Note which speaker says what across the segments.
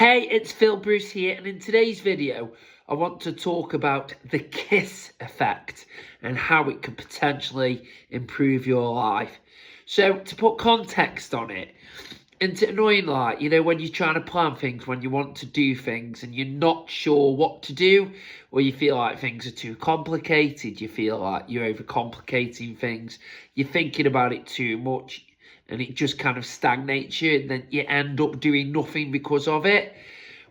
Speaker 1: Hey, it's Phil Bruce here, and in today's video, I want to talk about the KISS effect and how it could potentially improve your life. So, to put context on it, it's annoying, like, when you're trying to plan things, when you want to do things and you're not sure what to do, or you feel like things are too complicated, you feel like you're overcomplicating things, you're thinking about it too much, and it just kind of stagnates you, and then you end up doing nothing because of it.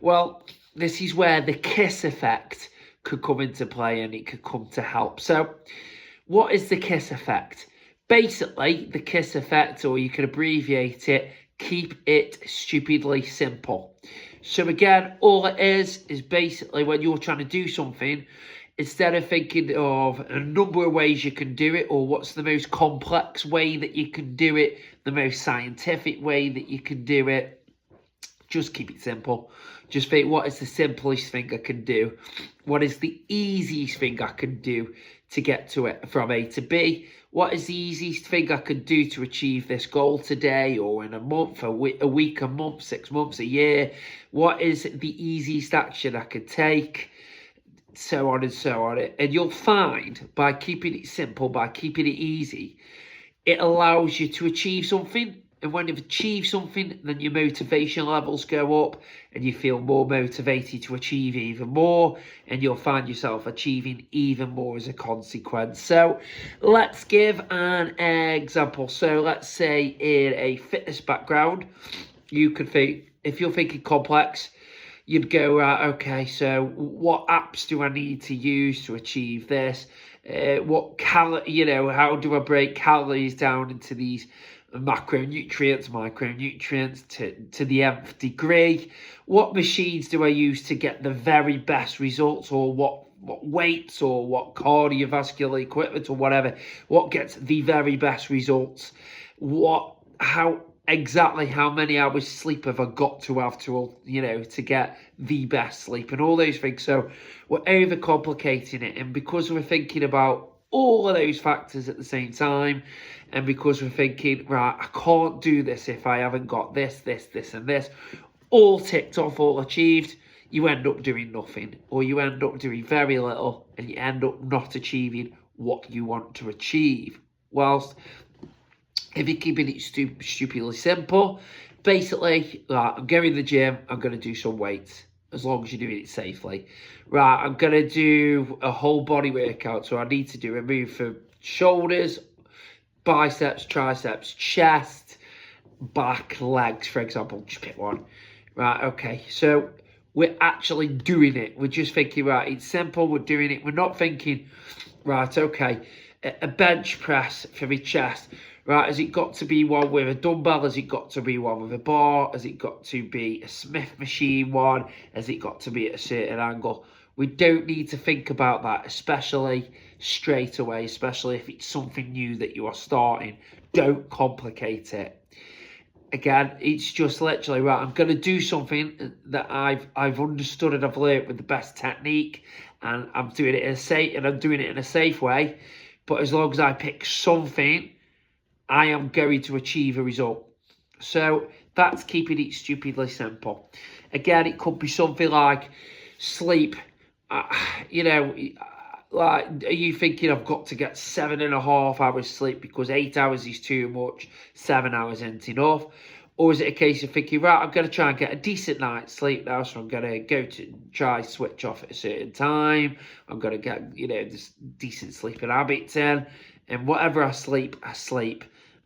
Speaker 1: Well, this is where the KISS effect could come into play, and it could come to help. So, what is the KISS effect? Basically, the KISS effect, or you can abbreviate it, keep it stupidly simple. So again, all it is basically when you're trying to do something, instead of thinking of a number of ways you can do it, or what's the most complex way that you can do it, the most scientific way that you can do it, just keep it simple. Just think, what is the simplest thing I can do? What is the easiest thing I can do to get to it from A to B? What is the easiest thing I can do to achieve this goal today, or in a month, a week, a month, 6 months, a year? What is the easiest action I can take? So on and so on. And you'll find, by keeping it simple, by keeping it easy, it allows you to achieve something. And when you've achieved something, then your motivation levels go up and you feel more motivated to achieve even more, and you'll find yourself achieving even more as a consequence. So let's give an example. So let's say in a fitness background, you could think, if you're thinking complex, you'd go, right, okay, so what apps do I need to use to achieve this? How do I break calories down into these macronutrients, micronutrients to the nth degree? What machines do I use to get the very best results, or what weights, or what cardiovascular equipment, or whatever, what gets the very best results? Exactly how many hours sleep have I got to have to get the best sleep, and all those things. So we're overcomplicating it, and because we're thinking about all of those factors at the same time, and because we're thinking, right, I can't do this if I haven't got this, and this, all ticked off, all achieved, you end up doing nothing, or you end up doing very little, and you end up not achieving what you want to achieve. Whilst if you're keeping it stupidly simple, basically, right, I'm going to the gym, I'm going to do some weights, as long as you're doing it safely. Right, I'm going to do a whole body workout, so I need to do a move for shoulders, biceps, triceps, chest, back, legs, for example. Just pick one. Right, okay, so we're actually doing it. We're just thinking, right, it's simple, we're doing it. We're not thinking, right, okay, a bench press for my chest. Right, has it got to be one with a dumbbell? Has it got to be one with a bar? Has it got to be a Smith machine one? Has it got to be at a certain angle? We don't need to think about that, especially straight away, especially if it's something new that you are starting. Don't complicate it. Again, it's just literally, right, I'm going to do something that I've understood and I've learned with the best technique, and I'm doing it in a safe way. But as long as I pick something, I am going to achieve a result. So that's keeping it stupidly simple. Again, it could be something like sleep. Like, are you thinking I've got to get 7.5 hours sleep because 8 hours is too much, 7 hours isn't enough? Or is it a case of thinking, right, I'm going to try and get a decent night's sleep now, so I'm going to try switch off at a certain time. I'm going to get, this decent sleeping habits in, and whatever I sleep,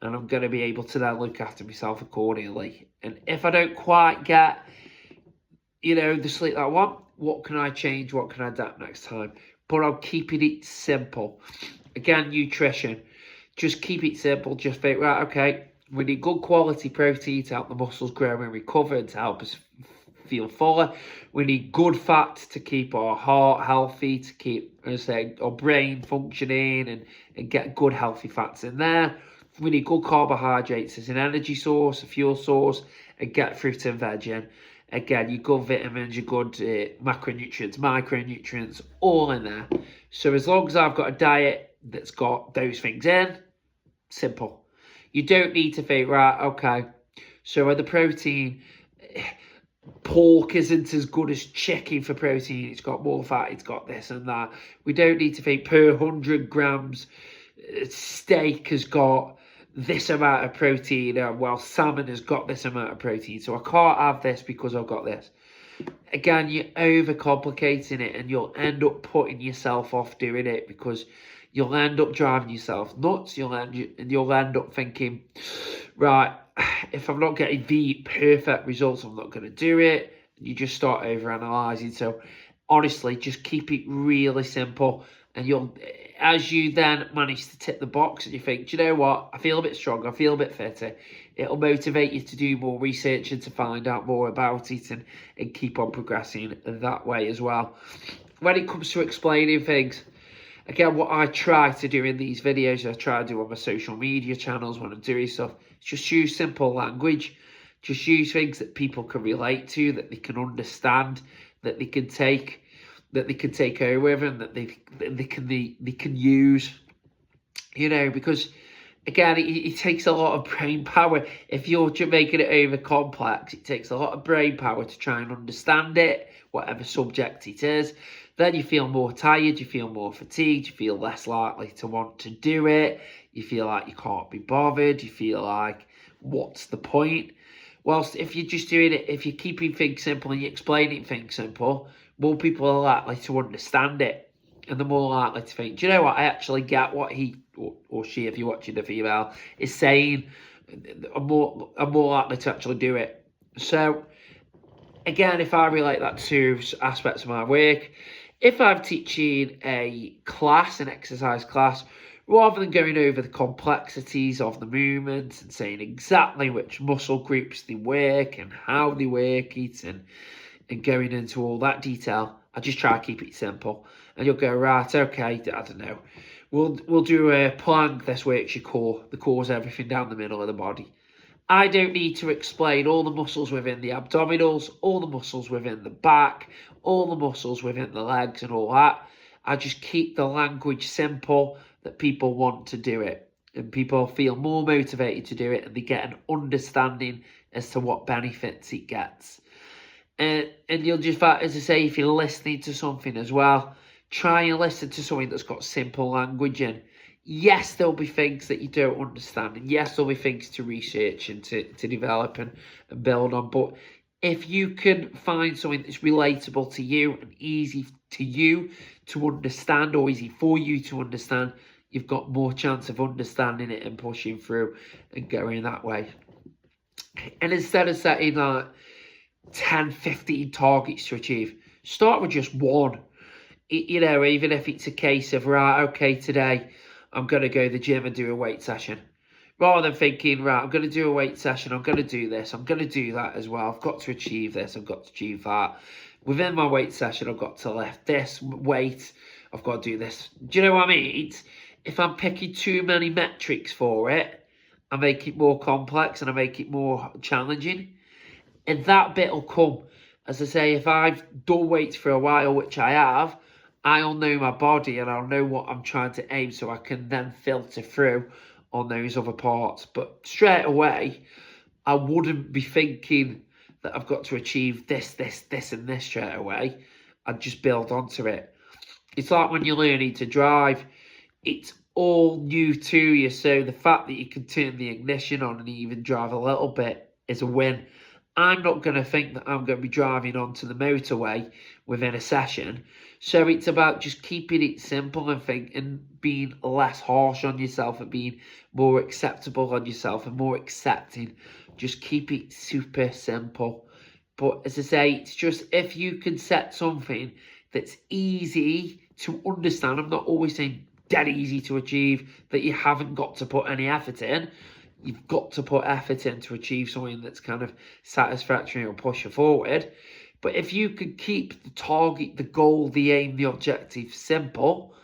Speaker 1: and I'm going to be able to then look after myself accordingly. And if I don't quite get, the sleep that I want, what can I change? What can I adapt next time? But I'm keeping it simple. Again, nutrition. Just keep it simple. Just think, right, okay, we need good quality protein to help the muscles grow and recover, and to help us feel fuller. We need good fat to keep our heart healthy, to keep, our brain functioning, and get good healthy fats in there. We need good carbohydrates as an energy source, a fuel source, and get fruit and veg in. Again, your good vitamins, your good macronutrients, micronutrients, all in there. So as long as I've got a diet that's got those things in, simple. You don't need to think, right, okay, so the protein, pork isn't as good as chicken for protein. It's got more fat, it's got this and that. We don't need to think per 100 grams steak has got this amount of protein, well, salmon has got this amount of protein, so I can't have this because I've got this. Again, you're overcomplicating it, and you'll end up putting yourself off doing it, because you'll end up driving yourself nuts. You'll end up thinking, right, if I'm not getting the perfect results, I'm not going to do it. You just start overanalyzing. So honestly, just keep it really simple, and as you then manage to tick the box and you think, do you know what, I feel a bit stronger, I feel a bit fitter, it'll motivate you to do more research and to find out more about it, and keep on progressing that way as well. When it comes to explaining things, again, what I try to do in these videos, I try to do on my social media channels when I'm doing stuff, just use simple language. Just use things that people can relate to, that they can understand, that they can take over with, and that they can use, you know, because again, it takes a lot of brain power. If you're making it over complex, it takes a lot of brain power to try and understand it, whatever subject it is. Then you feel more tired, you feel more fatigued, you feel less likely to want to do it, you feel like you can't be bothered, you feel like, what's the point? Whilst if you're just doing it, if you're keeping things simple and you're explaining things simple, more people are likely to understand it, and they're more likely to think, do you know what, I actually get what he or she, if you're watching the female, is saying. I'm more likely to actually do it. So again, if I relate that to aspects of my work, if I'm teaching a class, an exercise class, rather than going over the complexities of the movements and saying exactly which muscle groups they work and how they work it, and going into all that detail, I just try to keep it simple. And you'll go, right, okay, I don't know, we'll do a plank. This works your core. The core's everything down the middle of the body. I don't need to explain all the muscles within the abdominals, all the muscles within the back, all the muscles within the legs and all that. I just keep the language simple, that people want to do it, and people feel more motivated to do it, and they get an understanding as to what benefits it gets. And you'll just, as I say, if you're listening to something as well, try and listen to something that's got simple language in. Yes, there'll be things that you don't understand, and yes, there'll be things to research and to develop and build on, but if you can find something that's relatable to you and easy to you to understand, or easy for you to understand, you've got more chance of understanding it and pushing through and going that way. And instead of setting like 10, 15 targets to achieve, start with just one. You know, even if it's a case of, right, okay, today I'm going to go to the gym and do a weight session. Rather than thinking, right, I'm going to do a weight session, I'm going to do this, I'm going to do that as well, I've got to achieve this, I've got to achieve that. Within my weight session, I've got to lift this weight, I've got to do this. Do you know what I mean? If I'm picking too many metrics for it, I make it more complex and I make it more challenging. And that bit will come. As I say, if I've done weights for a while, which I have, I'll know my body and I'll know what I'm trying to aim, so I can then filter through on those other parts. But straight away, I wouldn't be thinking that I've got to achieve this, and this straight away. I'd just build onto it. It's like when you're learning to drive, it's all new to you. So the fact that you can turn the ignition on and even drive a little bit is a win. I'm not going to think that I'm going to be driving onto the motorway within a session. So it's about just keeping it simple and being less harsh on yourself, and being more acceptable on yourself and more accepting. Just keep it super simple. But as I say, it's just, if you can set something that's easy to understand, I'm not always saying dead easy to achieve, that you haven't got to put any effort in. You've got to put effort in to achieve something that's kind of satisfactory or push you forward. But if you can keep the target, the goal, the aim, the objective simple,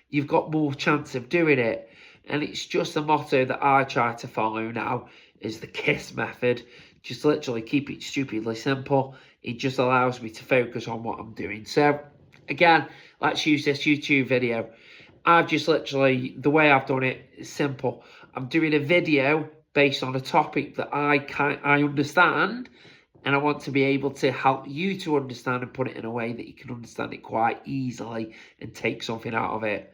Speaker 1: you've got more chance of doing it. And it's just a motto that I try to follow now, is the KISS method. Just literally keep it stupidly simple. It just allows me to focus on what I'm doing. So again, let's use this YouTube video. I've just literally, the way I've done it is simple. I'm doing a video based on a topic that I understand, and I want to be able to help you to understand and put it in a way that you can understand it quite easily and take something out of it.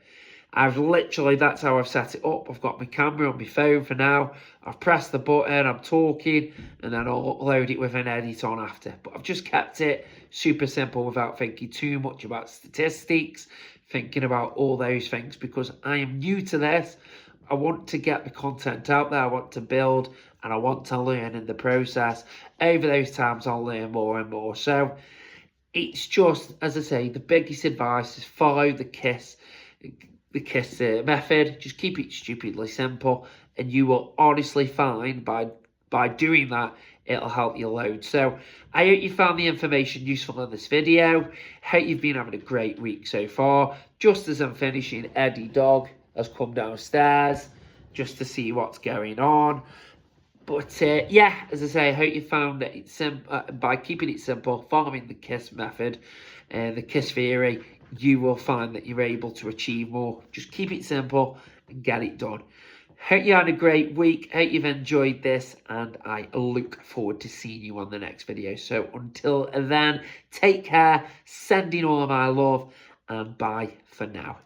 Speaker 1: That's how I've set it up. I've got my camera on my phone for now. I've pressed the button, I'm talking, and then I'll upload it with an edit on after. But I've just kept it super simple without thinking too much about statistics, thinking about all those things, because I am new to this. I want to get the content out there, I want to build, and I want to learn in the process. Over those times, I'll learn more and more. So it's just, as I say, the biggest advice is follow the KISS method. Just keep it stupidly simple, and you will honestly find by doing that, it'll help you load. So I hope you found the information useful in this video. Hope you've been having a great week so far. Just as I'm finishing, Eddie Dog has come downstairs just to see what's going on. But yeah, as I say, I hope you found that it's by keeping it simple, following the KISS method, the KISS theory, you will find that you're able to achieve more. Just keep it simple and get it done. Hope you had a great week. Hope you've enjoyed this, and I look forward to seeing you on the next video. So until then, take care, sending all of my love, and bye for now.